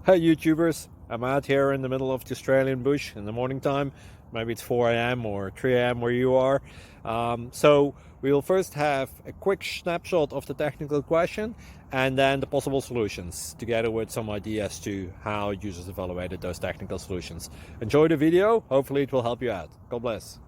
Hey YouTubers, I'm out here in the middle of the Australian bush in the morning time. Maybe it's 4 a.m. or 3 a.m. where you are. So we will first have a quick snapshot of the technical question and then the possible solutions, together with some ideas to how users evaluated those technical solutions. Enjoy the video, hopefully it will help you out. God bless.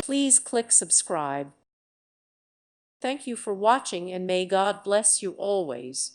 Please click subscribe. Thank you for watching and may God bless you always.